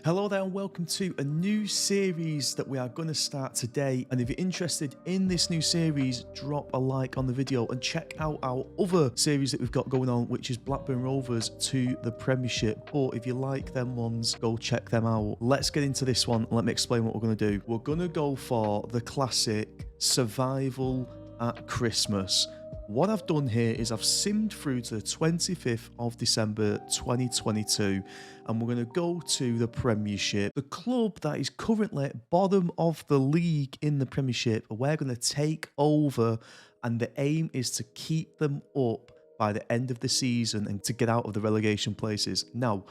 Hello there and welcome to a new series that we are going to start today. And if you're interested in this new series, drop a like on the video and check out our other series that we've got going on, which is Blackburn Rovers to the Premiership. But if you like them ones, go check them out. Let's get into this one. Let me explain what we're going to do. We're going to go for the classic survival at Christmas. What I've done here is I've simmed through to the 25th of December 2022 and we're going to go to the Premiership. The club that is currently bottom of the league in the Premiership, we're going to take over, and the aim is to keep them up by the end of the season and to get out of the relegation places. Now,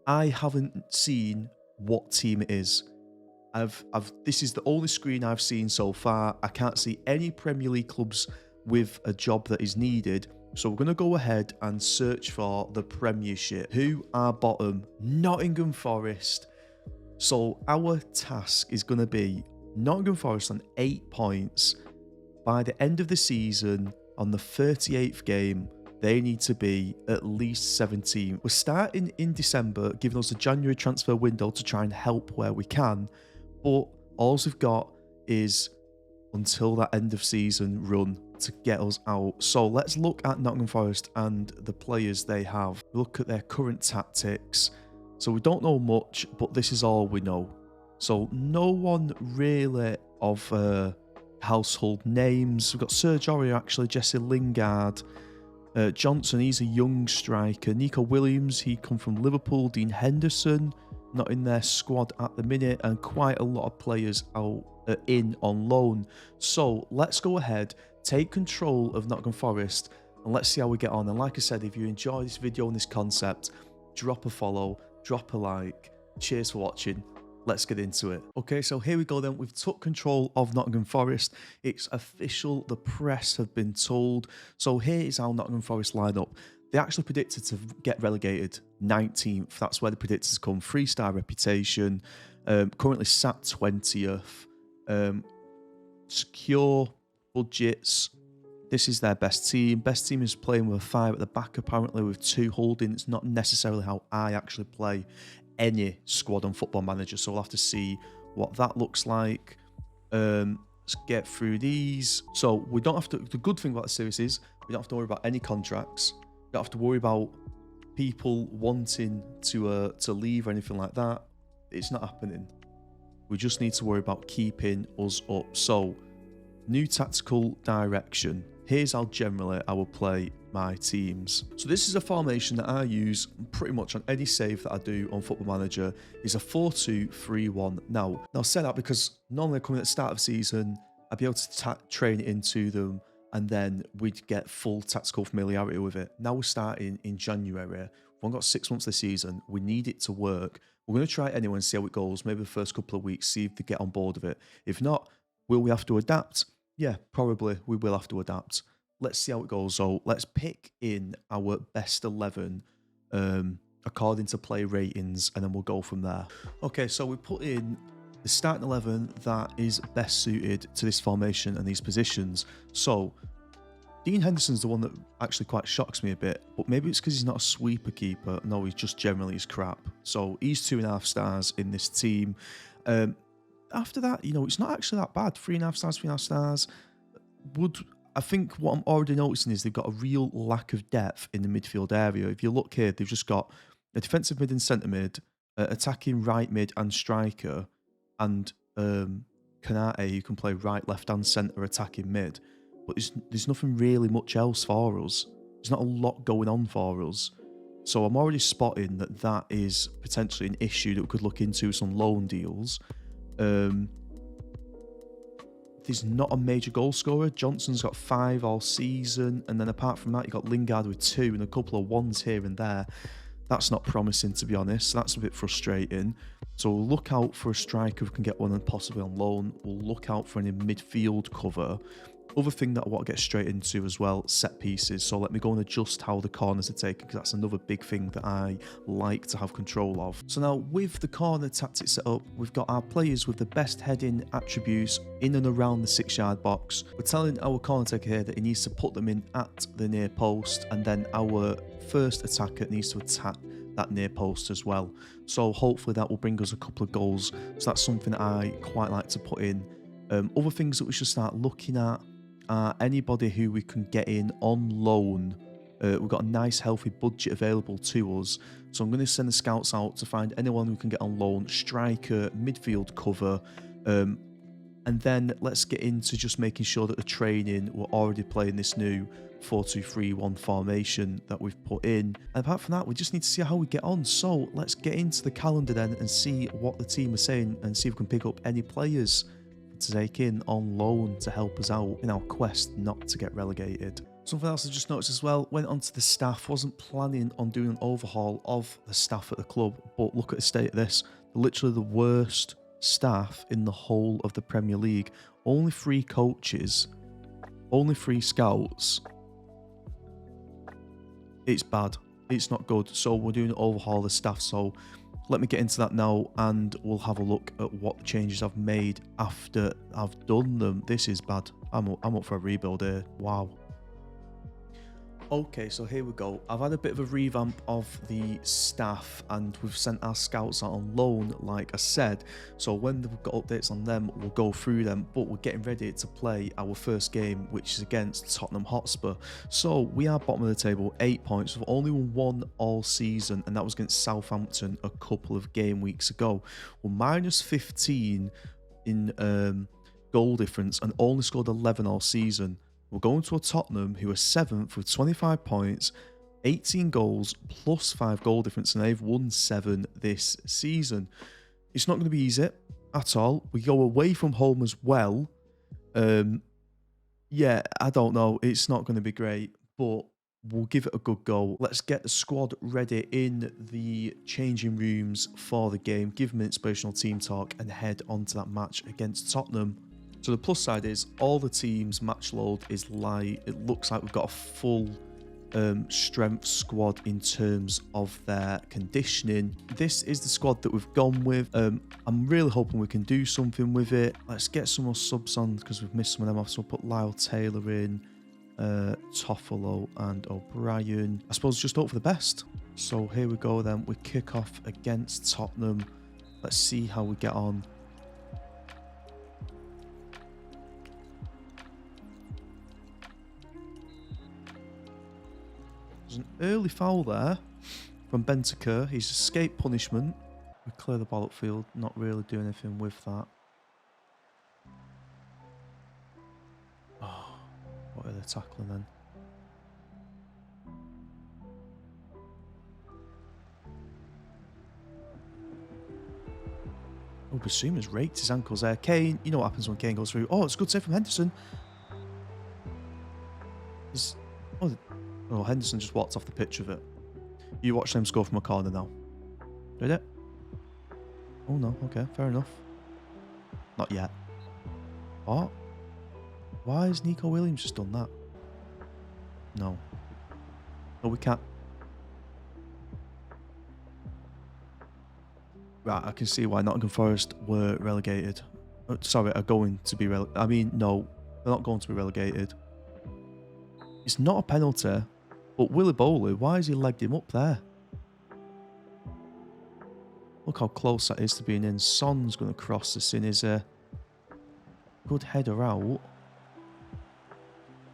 I haven't seen what team it is. This is the only screen I've seen so far. I can't see any Premier League clubs with a job that is needed. So we're going to go ahead and search for the Premiership. Who are bottom? Nottingham Forest. So our task is going to be Nottingham Forest on 8 points. By the end of the season, on the 38th game, they need to be at least 17. We're starting in December, giving us a January transfer window to try and help where we can. But all we've got is until that end of season run to get us out. So let's look at Nottingham Forest and the players they have. Look at their current tactics. So we don't know much, but this is all we know. So no one really of household names. We've got Serge Aurier, actually, Jesse Lingard, Johnson, he's a young striker. Nico Williams, he come from Liverpool. Dean Henderson, not in their squad at the minute, and quite a lot of players out in on loan. So let's go ahead, take control of Nottingham Forest, and let's see how we get on. And like I said, if you enjoy this video and this concept, drop a follow, drop a like. Cheers for watching. Let's get into it. Okay, so here we go then. We've took control of Nottingham Forest. It's official. The press have been told. So here is our Nottingham Forest lineup. They actually predicted to get relegated 19th. That's where the predictors come. 3-star reputation. Currently sat 20th. Secure budgets. This is their best team. Best team is playing with a 5 at the back, apparently, with 2 holding. It's not necessarily how I actually play any squad on Football Manager, so we'll have to see what that looks like. Let's get through these. So we don't have to, the good thing about the series is we don't have to worry about any contracts. We don't have to worry about people wanting to leave or anything like that. It's not happening. We just need to worry about keeping us up. So, new tactical direction. Here's how generally I will play my teams. So this is a formation that I use pretty much on any save that I do on Football Manager. Is a 4-2-3-1. Now say that because normally coming at the start of the season, I'd be able to train it into them, and then we'd get full tactical familiarity with it. Now we're starting in January. We've only got 6 months this season. We need it to work. We're going to try it anyway and see how it goes. Maybe the first couple of weeks, see if they get on board with it. If not, will we have to adapt? Yeah, probably we will have to adapt. Let's see how it goes. So let's pick in our best 11 according to play ratings, and then we'll go from there. Okay, so we put in the starting 11 that is best suited to this formation and these positions. So Dean Henderson's the one that actually quite shocks me a bit, but maybe it's because he's not a sweeper keeper. No, he's just generally is crap. So he's 2.5 stars in this team. After that, you know, it's not actually that bad. 3.5 stars, 3.5 stars. I think what I'm already noticing is they've got a real lack of depth in the midfield area. If you look here, they've just got a defensive mid and centre mid, attacking right mid and striker, and Kanate, who can play right, left and centre attacking mid. But there's nothing really much else for us. There's not a lot going on for us. So I'm already spotting that that is potentially an issue that we could look into with some loan deals. There's not a major goal scorer. Johnson's got 5 all season. And then apart from that, you've got Lingard with 2 and a couple of 1s here and there. That's not promising, to be honest. That's a bit frustrating. So we'll look out for a striker who can get one and possibly on loan. We'll look out for any midfield cover. Other thing that I want to get straight into as well, set pieces. So let me go and adjust how the corners are taken, because that's another big thing that I like to have control of. So now with the corner tactics set up, we've got our players with the best heading attributes in and around the 6-yard box. We're telling our corner taker here that he needs to put them in at the near post, and then our first attacker needs to attack that near post as well. So hopefully that will bring us a couple of goals. So that's something that I quite like to put in. Other things that we should start looking at are anybody who we can get in on loan. We've got a nice healthy budget available to us. So I'm going to send the scouts out to find anyone who can get on loan, striker, midfield cover, and then let's get into just making sure that the training, we're already playing this new 4-2-3-1 formation that we've put in. And apart from that, we just need to see how we get on. So let's get into the calendar then and see what the team is saying and see if we can pick up any players to take in on loan to help us out in our quest not to get relegated. Something else I just noticed as well, went onto the staff, wasn't planning on doing an overhaul of the staff at the club, but look at the state of this. Literally the worst staff in the whole of the Premier League. Only 3 coaches, only 3 scouts. It's bad. It's not good. So we're doing an overhaul of the staff. So let me get into that now and we'll have a look at what changes I've made after I've done them. This is bad. I'm up for a rebuild here. Wow. Okay, so here we go. I've had a bit of a revamp of the staff and we've sent our scouts out on loan, like I said. So when we've got updates on them, we'll go through them. But we're getting ready to play our first game, which is against Tottenham Hotspur. So we are bottom of the table, 8 points. We've only won 1 all season, and that was against Southampton a couple of game weeks ago. We're minus 15 in goal difference and only scored 11 all season. We're going to a Tottenham who are 7th with 25 points, 18 goals, plus 5 goal difference, and they've won 7 this season. It's not going to be easy at all. We go away from home as well. Yeah, I don't know. It's not going to be great, but we'll give it a good go. Let's get the squad ready in the changing rooms for the game, give them an inspirational team talk, and head on to that match against Tottenham. So the plus side is all the teams' match load is light. It looks like we've got a full strength squad in terms of their conditioning. This is the squad that we've gone with. I'm really hoping we can do something with it. Let's get some more subs on because we've missed some of them off. So we'll put Lyle Taylor in, Toffolo and O'Brien. I suppose just hope for the best. So here we go then. We kick off against Tottenham. Let's see how we get on. There's an early foul there from Bentancur. He's escaped punishment. We clear the ball upfield, not really doing anything with that. Oh, what are they tackling then? Oh, Basuma's raked his ankles there. Kane, you know what happens when Kane goes through. Oh, it's a good save from Henderson. Oh, Henderson just walked off the pitch with it. You watch them score from a corner now. Did it? Oh no, okay, fair enough. Not yet. What? Why has Nico Williams just done that? No. No, we can't. Right, I can see why Nottingham Forest were relegated. Sorry, are going to be relegated. I mean, no, they're not going to be relegated. It's not a penalty, but Willy Bowley, why has he legged him up there? Look how close that is to being in. Son's going to cross this in. Is a good header out.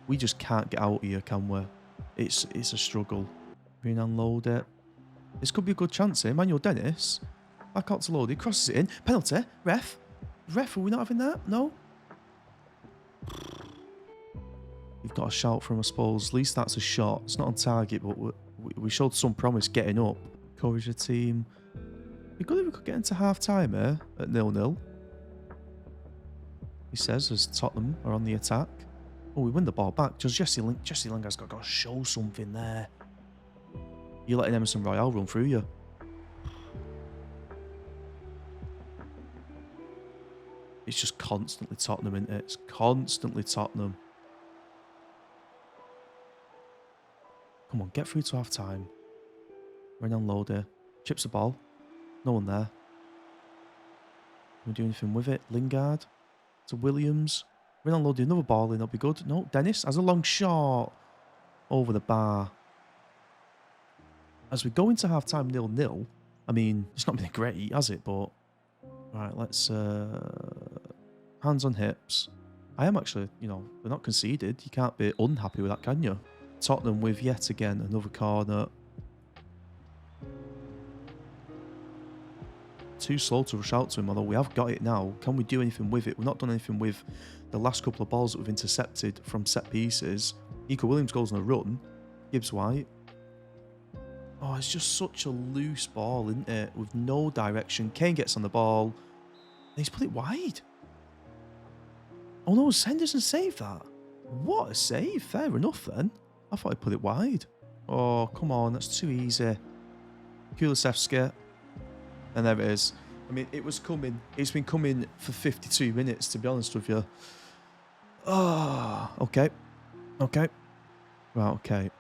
We just can't get out here, can we? It's a struggle. Being unloaded. This could be a good chance here. Emmanuel Dennis. Back out to load. He crosses it in. Penalty. Ref. Ref, are we not having that? No? You've got a shout from, I suppose. At least that's a shot. It's not on target, but we showed some promise getting up. Encourage the team. It'd be good if we could get into half-time here at 0-0. He says as Tottenham are on the attack. Oh, we win the ball back. Just Jesse Lingard's got to show something there. You're letting Emerson Royale run through you. It's just constantly Tottenham, isn't it? It's constantly Tottenham. Come on, get through to half-time. We're in unload here. Chips the ball. No one there. Can we do anything with it? Lingard to Williams. We're in unload. Another ball in. That'll be good. No, Dennis has a long shot over the bar. as we go into half-time 0-0, I mean, it's not been great, has it? But, right, let's, hands on hips. I am actually, you know, we're not conceded. You can't be unhappy with that, can you? Tottenham with, yet again, another corner. Too slow to rush out to him, although we have got it now. Can we do anything with it? We've not done anything with the last couple of balls that we've intercepted from set pieces. Nico Williams goes on a run. Gibbs White. Oh, it's just such a loose ball, isn't it? With no direction. Kane gets on the ball. And he's put it wide. Oh no, Henderson saved that. What a save. Fair enough then. I thought he put it wide. Oh, come on. That's too easy. Kulusevski. And there it is. I mean, it was coming. It's been coming for 52 minutes, to be honest with you. Oh, okay. Okay. Right, okay.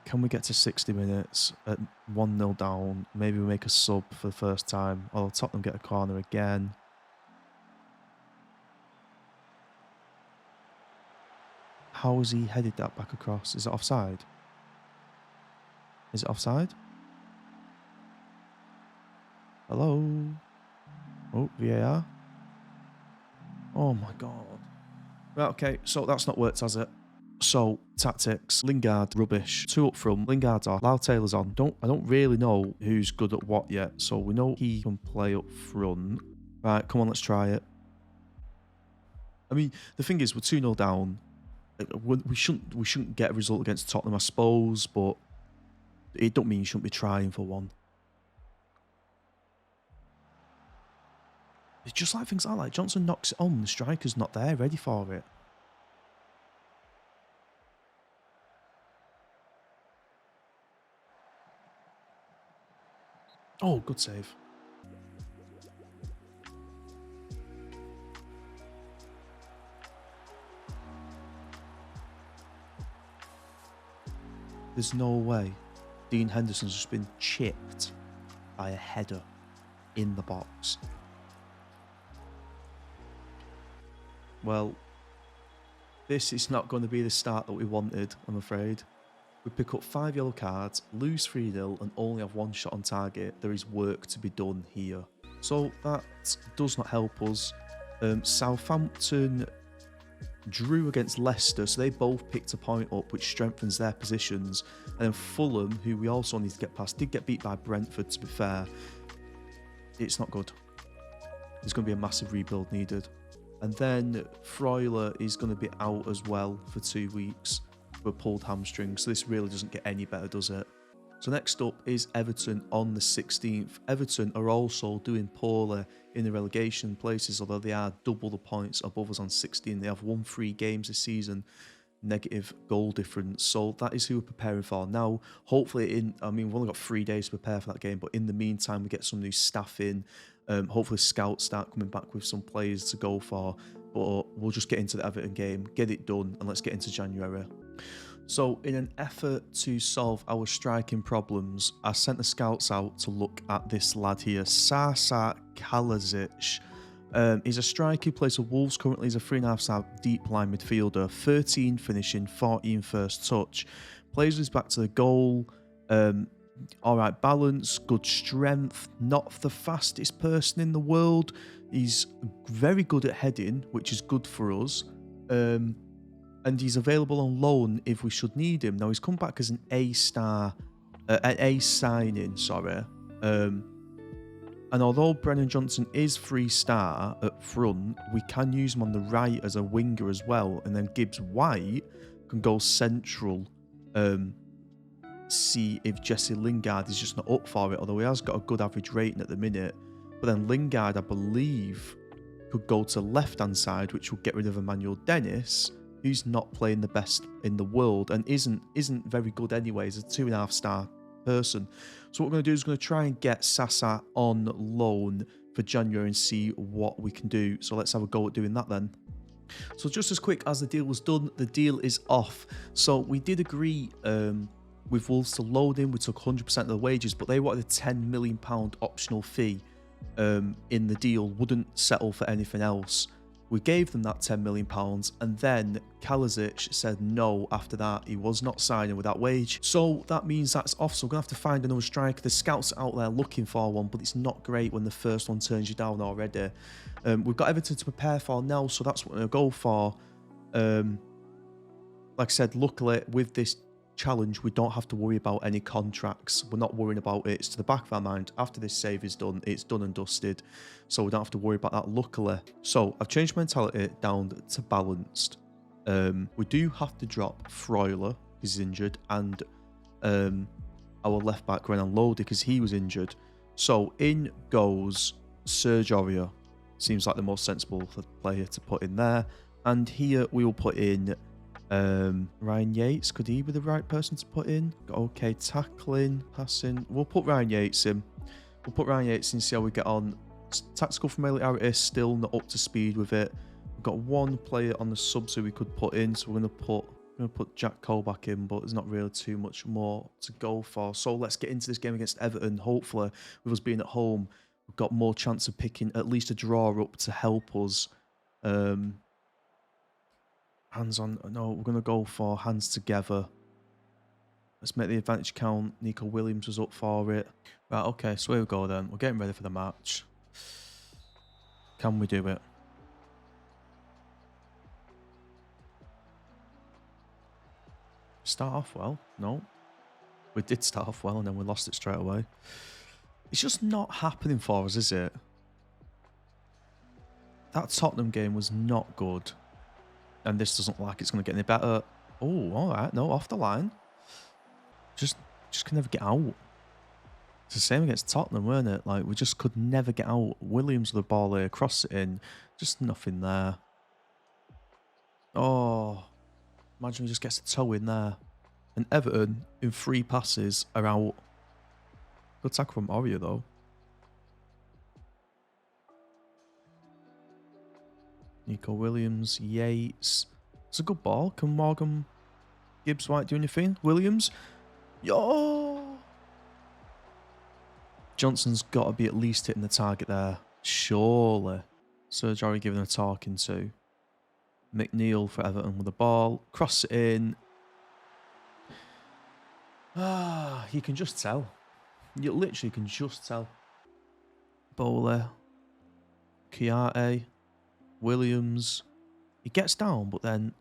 Can we get to 60 minutes at 1-0 down? Maybe we make a sub for the first time. Although Tottenham get a corner again. How has he headed that back across? Is it offside? Is it offside? Hello? Oh, VAR. Oh my god. Right, okay, so that's not worked, has it? So, tactics. Lingard, rubbish. 2 up front. Lingard's off. Lau Taylor's on. I don't really know who's good at what yet. So, we know he can play up front. Right, come on, let's try it. I mean, the thing is, we're 2-0 down. We shouldn't get a result against Tottenham, I suppose, but it don't mean you shouldn't be trying for one. It's just like things like Johnson knocks it on, the striker's not there, ready for it. Oh, good save. There's no way Dean Henderson's just been chipped by a header in the box. Well, this is not going to be the start that we wanted, I'm afraid. We pick up 5 yellow cards, lose 3-0 and only have 1 shot on target. There is work to be done here. So that does not help us. Southampton drew against Leicester, so they both picked a point up, which strengthens their positions. And then Fulham, who we also need to get past, did get beat by Brentford, to be fair. It's not good. There's going to be a massive rebuild needed. And then Freuler is going to be out as well for 2 weeks with pulled hamstring. So this really doesn't get any better, does it? So next up is Everton on the 16th. Everton are also doing poorly in the relegation places, although they are double the points above us on 16. They have won 3 games this season, negative goal difference. So that is who we're preparing for. Now, hopefully we've only got 3 days to prepare for that game, but in the meantime, we get some new staff in. Hopefully scouts start coming back with some players to go for. But we'll just get into the Everton game, get it done, and let's get into January. So in an effort to solve our striking problems, I sent the scouts out to look at this lad here, Sasa Kalazic. He's a striker who plays for Wolves currently. He's a 3.5-star deep line midfielder, 13 finishing, 14 first touch. Plays with his back to the goal. Alright balance, good strength, not the fastest person in the world. He's very good at heading, which is good for us. And he's available on loan if we should need him. Now, he's come back as an A signing, sorry. And although Brennan Johnson is 3-star up front, we can use him on the right as a winger as well. And then Gibbs White can go central. See if Jesse Lingard is just not up for it, although he has got a good average rating at the minute. But then Lingard, I believe, could go to left-hand side, which will get rid of Emmanuel Dennis, who's not playing the best in the world and isn't very good anyway. He's a 2.5-star person. So what we're going to do is we're going to try and get Sasa on loan for January and see what we can do. So let's have a go at doing that then. So just as quick as the deal was done, the deal is off. So we did agree with Wolves to loan him. We took 100% of the wages, but they wanted a £10 million optional fee in the deal. Wouldn't settle for anything else. We gave them that £10 million and then Kalisic said no after that. He was not signing with that wage. So that means that's off. So we're going to have to find another striker. The scouts are out there looking for one, but it's not great when the first one turns you down already. We've got Everton to prepare for now, so that's what we're going to go for. Like I said, luckily with this challenge, we don't have to worry about any contracts. We're not worrying about it. It's to the back of our mind. After this save is done, it's done and dusted. So we don't have to worry about that, luckily. So I've changed mentality down to balanced. We do have to drop Freuler, he's injured, and our left back Renan Lodi because he was injured. So in goes Serge Aurier. Seems like the most sensible player to put in there. And here we will put in Ryan Yates. Could he be the right person to put in? Okay, tackling, passing. We'll put Ryan Yates in. We'll put Ryan Yates in, see how we get on. Tactical familiarity, still not up to speed with it. We've got one player on the subs who we could put in, so we're going to put Jack Cole back in, but there's not really too much more to go for. So let's get into this game against Everton. Hopefully, with us being at home, we've got more chance of picking at least a draw up to help us. Hands on. No, we're going to go for hands together. Let's make the advantage count. Nico Williams was up for it. Right, okay, so here we go then. We're getting ready for the match. Can we do it? Start off well. No. We did start off well and then we lost it straight away. It's just not happening for us, is it? That Tottenham game was not good. And this doesn't look like it's going to get any better. Oh, all right. No, off the line. Just can never get out. It's the same against Tottenham, weren't it? Like, we just could never get out. Williams with the ball here, cross it in. Just nothing there. Oh, imagine he just gets a toe in there. And Everton, in 3 passes, are out. Good tackle from Aurier, though. Nico Williams, Yates. It's a good ball. Can Morgan Gibbs-White do anything? Williams. Yo! Johnson's got to be at least hitting the target there. Surely. Serge Aurier giving a talking to. McNeil for Everton with the ball. Cross it in. Ah, you can just tell. You literally can just tell. Bowler. Kiarte. Williams. He gets down, but then...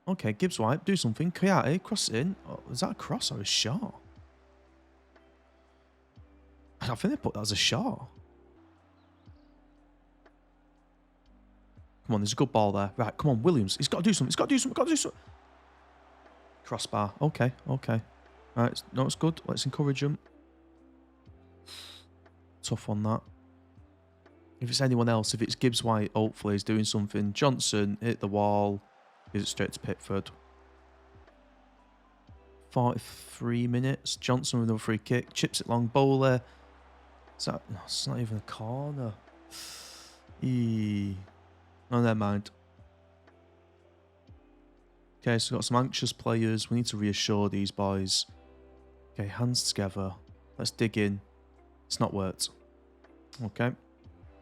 Okay, Gibbs-White, do something. Kiarte, cross it in. Oh, is that a cross or a shot? I think they put that as a shot. Come on, there's a good ball there. Right, come on, Williams. He's got to do something. He's got to do something. Got to do something. Crossbar. Okay, okay. Right, no, it's good. Let's encourage him. Tough on that. If it's anyone else, if it's Gibbs-White, hopefully he's doing something. Johnson hit the wall. Gives it straight to Pickford. 43 minutes. Johnson with another free kick. Chips it long. Bowler. Is that... No, it's not even a corner. Eee. Oh, never mind. Okay, so we've got some anxious players. We need to reassure these boys. Okay, hands together. Let's dig in. It's not worked. Okay.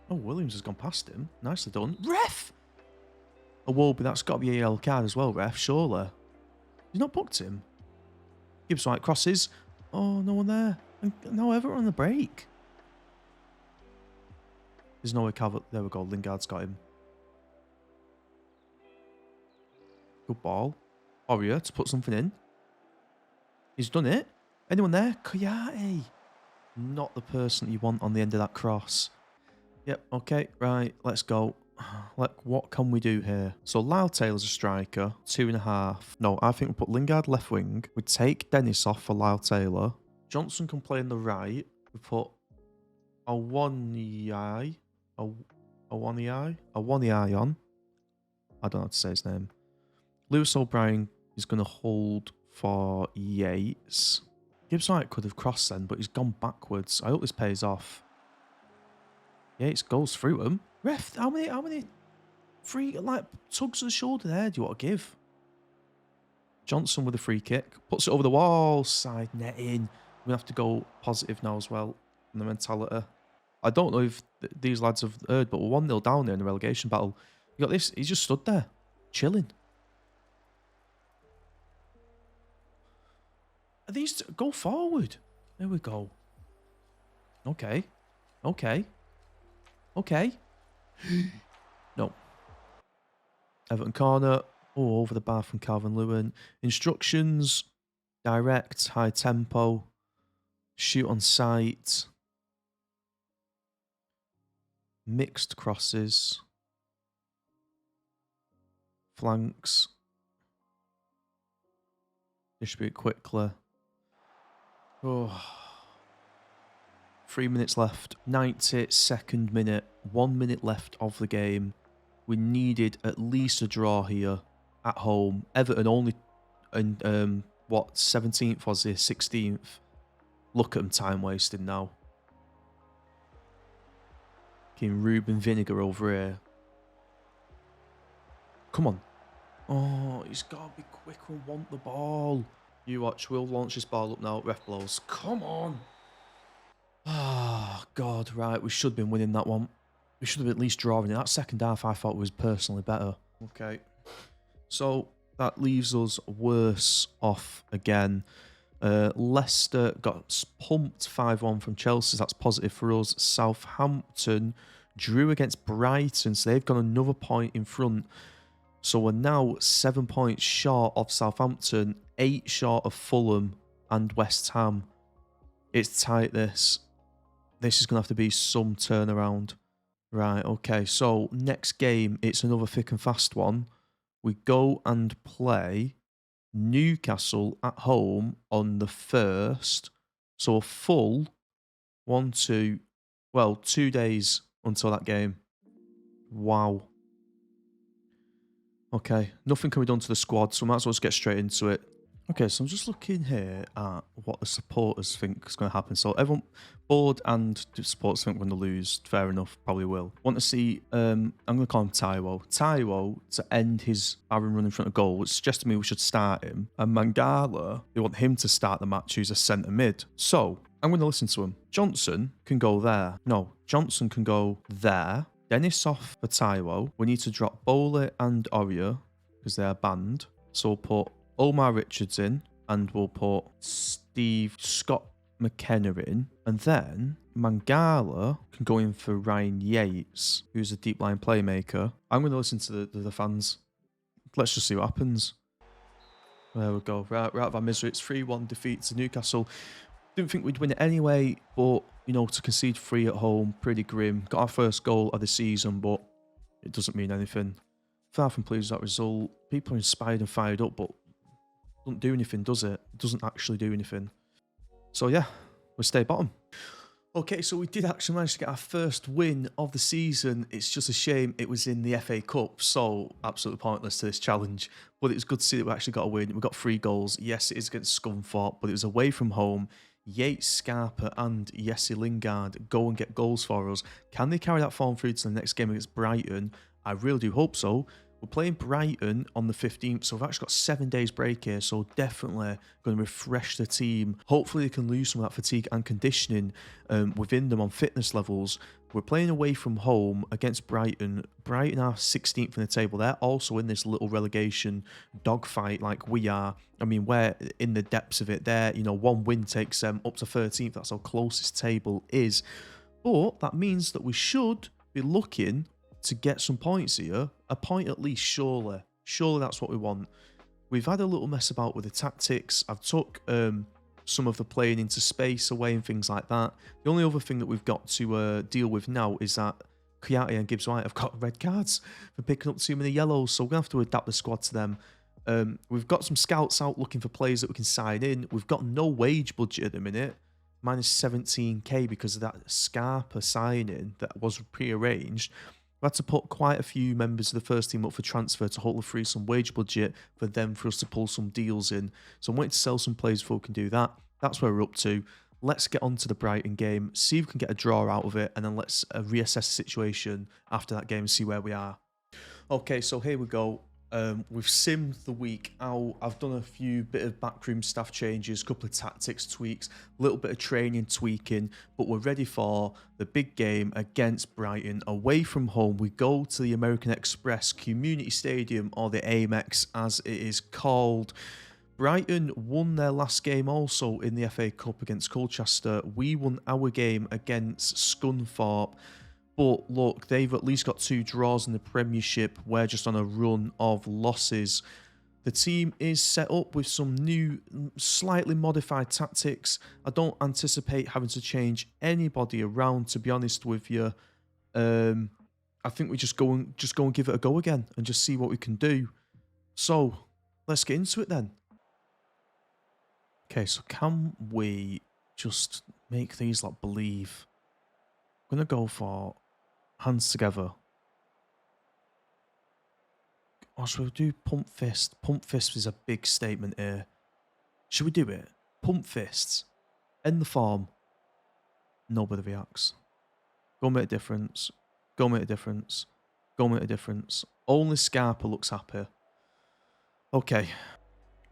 Oh, Williams has gone past him. Nicely done. Ref! A Wolby, that's got to be a yellow card as well, ref, surely. He's not booked him. Gibbs-White crosses. Oh, no one there. And no, Everton on the break. There's no way Calvert... There we go, Lingard's got him. Good ball. Aurier to put something in. He's done it. Anyone there? Kiarte. Not the person you want on the end of that cross. Yep, okay, right, let's go. What can we do here? So Lyle Taylor's a striker, 2.5. No, I think we'll put Lingard left wing. We take Dennis off for Lyle Taylor. Johnson can play on the right. We put Awoniyi on. I don't know how to say his name. Lewis O'Brien is going to hold for Yates. Gibbs-White could have crossed then, but he's gone backwards. I hope this pays off. Yates goes through him. Ref, how many free, like, tugs of the shoulder there do you want to give? Johnson with a free kick. Puts it over the wall. Side netting. We're going to have to go positive now as well in the mentality. I don't know if these lads have heard, but we're 1-0 down there in the relegation battle. You got this. He's just stood there, chilling. these... Go forward. There we go. Okay. Okay. Okay. No. Everton corner. Oh, over the bar from Calvin-Lewin. Instructions. Direct. High tempo. Shoot on sight. Mixed crosses. Flanks. Distribute quickly. Oh. 3 minutes left. 92nd minute. 1 minute left of the game. We needed at least a draw here at home. Everton only in what, 17th was it? 16th. Look at them time wasting now. King Ruben Vinegar over here. Come on. Oh, he's got to be quick and want the ball. You watch, we'll launch this ball up now. Ref blows. Come on. Ah, God, right. We should have been winning that one. We should have at least drawing it. That second half I thought was personally better. Okay. So that leaves us worse off again. Leicester got pumped 5-1 from Chelsea. That's positive for us. Southampton drew against Brighton, so they've got another point in front. So we're now 7 points short of Southampton, 8 short of Fulham and West Ham. It's tight, this. This is going to have to be some turnaround. Right, okay. So next game, it's another thick and fast one. We go and play Newcastle at home on the 1st. So a full 2 days until that game. Wow. Okay, nothing can be done to the squad, so we might as well just get straight into it. Okay, so I'm just looking here at what the supporters think is going to happen. So everyone, board and supporters think we're going to lose. Fair enough, probably will. Want to see, I'm going to call him Taiwo. Taiwo, to end his Aaron run in front of goal, which suggests to me we should start him. And Mangala, they want him to start the match, who's a centre mid. So, I'm going to listen to him. Johnson can go there. No, Johnson can go there. Dennis off for Taiwo. We need to drop Bowley and Oria because they are banned. So we'll put Omar Richards in and we'll put Scott McKenna in. And then Mangala can go in for Ryan Yates, who's a deep line playmaker. I'm going to listen to the fans. Let's just see what happens. There we go. Right out of our misery. It's 3-1 defeat to Newcastle. Didn't think we'd win it anyway, but, you know, to concede 3 at home, pretty grim. Got our first goal of the season, but it doesn't mean anything. Far from pleased with that result. People are inspired and fired up, but it doesn't do anything, does it? It doesn't actually do anything. So, yeah, we'll stay bottom. Okay, so we did actually manage to get our first win of the season. It's just a shame it was in the FA Cup, so absolutely pointless to this challenge. But it was good to see that we actually got a win. We got 3 goals. Yes, it is against Scunthorpe, but it was away from home. Yates, Scarpa and Jesse Lingard go and get goals for us. Can they carry that form through to the next game against Brighton? I really do hope so. We're playing Brighton on the 15th, so we've actually got 7 days break here, so definitely going to refresh the team. Hopefully they can lose some of that fatigue and conditioning within them on fitness levels. We're playing away from home against Brighton. Brighton are 16th in the table. They're also in this little relegation dogfight like we are. I mean, we're in the depths of it. There, you know, 1 win takes them up to 13th. That's how close this table is. But that means that we should be looking to get some points here. A point at least, surely. Surely that's what we want. We've had a little mess about with the tactics. I've took some of the playing into space away and things like that. The only other thing that we've got to deal with now is that Kouyaté and Gibbs-White have got red cards for picking up too many yellows, so we're going to have to adapt the squad to them. We've got some scouts out looking for players that we can sign in. We've got no wage budget at the minute, minus 17k because of that Scarpa signing that was pre-arranged. We had to put quite a few members of the first team up for transfer to hopefully free some wage budget for them for us to pull some deals in. So I'm waiting to sell some players before we can do that. That's where we're up to. Let's get on to the Brighton game, see if we can get a draw out of it, and then let's reassess the situation after that game and see where we are. Okay, so here we go. We've simmed the week out. I've done a few bit of backroom staff changes, a couple of tactics tweaks, a little bit of training tweaking, but we're ready for the big game against Brighton. Away from home, we go to the American Express Community Stadium, or the Amex as it is called. Brighton won their last game also in the FA Cup against Colchester. We won our game against Scunthorpe. But look, they've at least got 2 draws in the Premiership. We're just on a run of losses. The team is set up with some new, slightly modified tactics. I don't anticipate having to change anybody around, to be honest with you. I think we just go and give it a go again and just see what we can do. So, let's get into it then. Okay, so can we just make these like believe? I'm going to go for hands together. Or should we do pump fist? Pump fist is a big statement here. Should we do it? Pump fists. End the form. Nobody reacts. Go make a difference. Go make a difference. Go make a difference. Only Scarpa looks happy. Okay.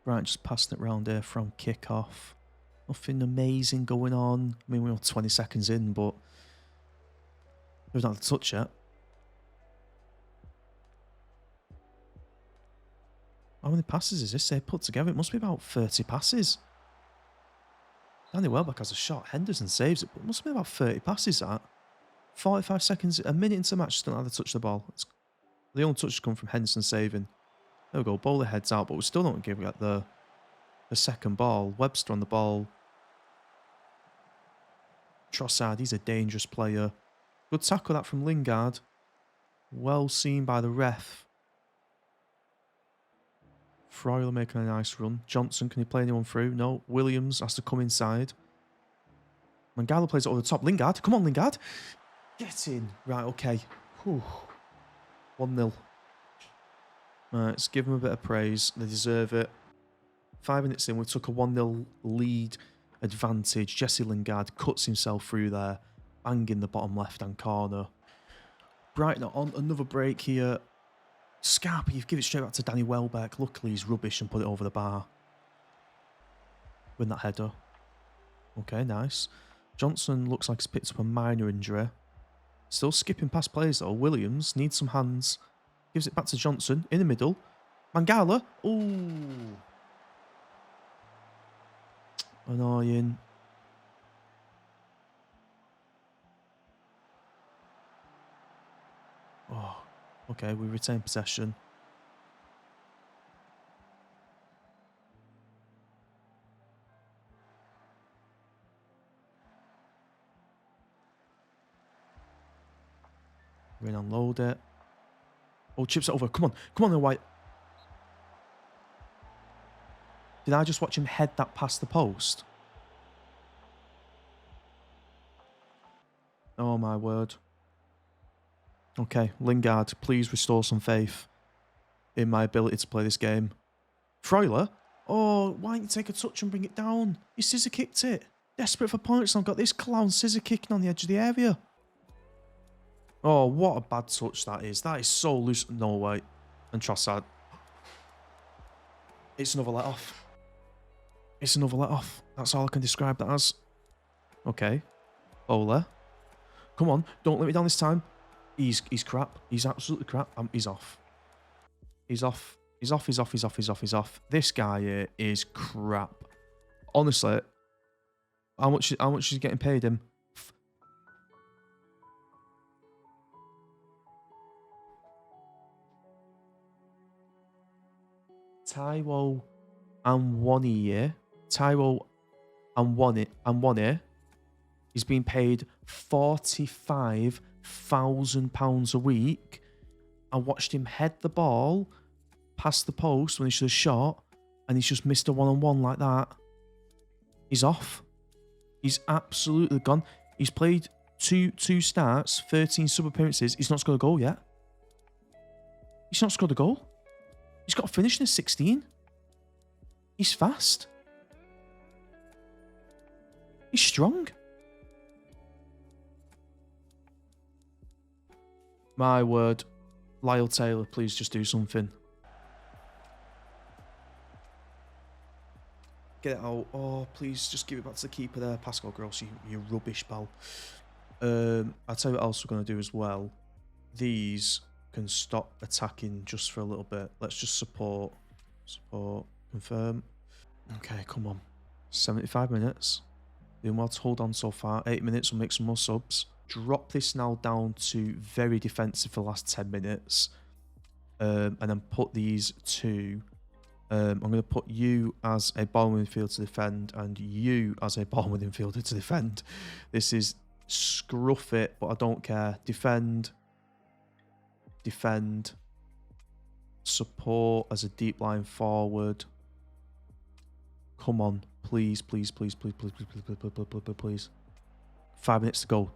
Right, just passing it round here from kickoff. Nothing amazing going on. I mean, we're 20 seconds in, but we've not had a touch yet. How many passes is this they put together? It must be about 30 passes. Danny Welbeck has a shot. Henderson saves it, but it must be about 30 passes, that. 45 seconds, a minute into the match, still not had to touch the ball. The only touch has come from Henderson saving. There we go, bowler heads out, but we still don't give it the second ball. Webster on the ball. Trossard, he's a dangerous player. Good tackle that from Lingard. Well seen by the ref. Freuler making a nice run. Johnson, can he play anyone through? No. Williams has to come inside. Mangala plays it over the top. Lingard, come on Lingard. Get in. Right, okay. 1-0. Right, let's give them a bit of praise. They deserve it. 5 minutes in, we took a 1-0 lead advantage. Jesse Lingard cuts himself through there. Banging the bottom left-hand corner. Brighton on another break here. Scarpa, you've given it straight back to Danny Welbeck. Luckily, he's rubbish and put it over the bar. Win that header. Okay, nice. Johnson looks like he's picked up a minor injury. Still skipping past players though. Williams needs some hands. Gives it back to Johnson in the middle. Mangala. Ooh. Annoying. Oh, okay, we retain possession. We're going to unload it. Oh, chips it over. Come on. Come on, then, White. Did I just watch him head that past the post? Oh, my word. Okay, Lingard, please restore some faith in my ability to play this game. Freuler? Oh, why didn't you take a touch and bring it down? He scissor kicked it. Desperate for points, and I've got this clown scissor kicking on the edge of the area. Oh, what a bad touch that is. That is so loose. No way. And Trossard. It's another let-off. It's another let-off. That's all I can describe that as. Okay. Ola. Come on. Don't let me down this time. He's crap. He's absolutely crap. He's off. He's off. He's off. He's off. He's off. He's off. He's off. This guy here is crap. Honestly, how much is he getting paid him? Taiwo and Wanye. Taiwo and Wanye. He's being paid £45,000 a week. I watched him head the ball past the post when he should have shot, and he's just missed a one-on-one like that. He's off. He's absolutely gone. He's played two starts, 13 sub-appearances. He's not scored a goal yet. He's not scored a goal. He's got a finish in his 16. He's fast. He's strong. My word. Lyle Taylor, please just do something. Get it out. Oh, please just give it back to the keeper there. Pascal Gross, you rubbish, pal. I'll tell you what else we're going to do as well. These can stop attacking just for a little bit. Let's just support. Confirm. Okay, come on. 75 minutes. Doing well to hold on so far. 8 minutes, we'll make some more subs. Drop this now down to very defensive for the last 10 minutes. And then put these two. I'm going to put you as a ball midfielder to defend and you as a ball midfielder to defend. This is scruff it, but I don't care. Defend. Defend. Support as a deep line forward. Come on. Please, please, please, please, please, please, please, please, please, please, please, please. 5 minutes to go.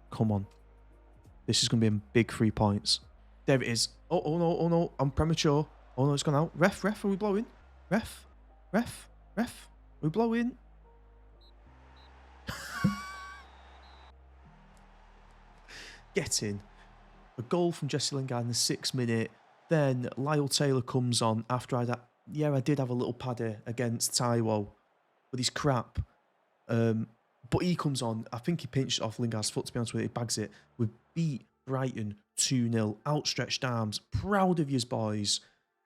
Come on. This is going to be a big 3 points. There it is. Oh no, oh no. I'm premature. Oh no, it's gone out. Ref, are we blowing? Ref. Are we blowing? Get in. A goal from Jesse Lingard in the 6th minute. Then Lyle Taylor comes on after I did have a little paddy against Taiwo, but he's crap. But he comes on. I think he pinched off Lingard's foot, to be honest with you. He bags it. We beat Brighton 2-0. Outstretched arms. Proud of yous, boys.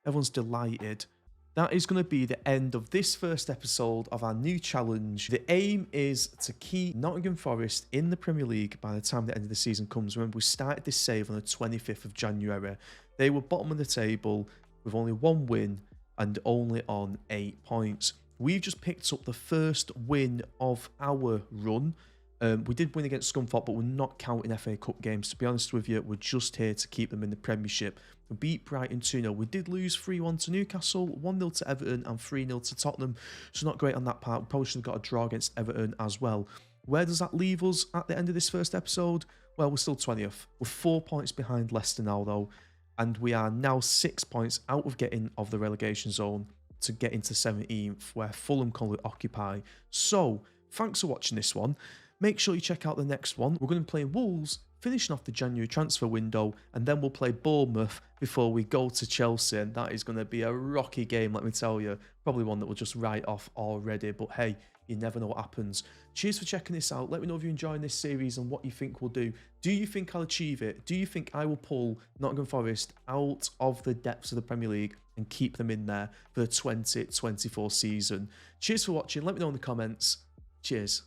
Everyone's delighted. That is going to be the end of this first episode of our new challenge. The aim is to keep Nottingham Forest in the Premier League by the time the end of the season comes. Remember, we started this save on the 25th of January. They were bottom of the table with only 1 win and only on 8 points. We've just picked up the first win of our run. We did win against Scunthorpe, but we're not counting FA Cup games. To be honest with you, we're just here to keep them in the Premiership. We beat Brighton 2-0. We did lose 3-1 to Newcastle, 1-0 to Everton, and 3-0 to Tottenham. So not great on that part. We probably should have got a draw against Everton as well. Where does that leave us at the end of this first episode? Well, we're still 20th. We're 4 points behind Leicester now, though. And we are now 6 points out of getting of the relegation zone to get into 17th, where Fulham can occupy. So, thanks for watching this one. Make sure you check out the next one. We're going to be playing Wolves, finishing off the January transfer window, and then we'll play Bournemouth before we go to Chelsea. And that is going to be a rocky game, let me tell you. Probably one that we'll just write off already, but hey, you never know what happens. Cheers for checking this out. Let me know if you're enjoying this series and what you think we'll do. Do you think I'll achieve it? Do you think I will pull Nottingham Forest out of the depths of the Premier League and keep them in there for the 2024 season? Cheers for watching. Let me know in the comments. Cheers.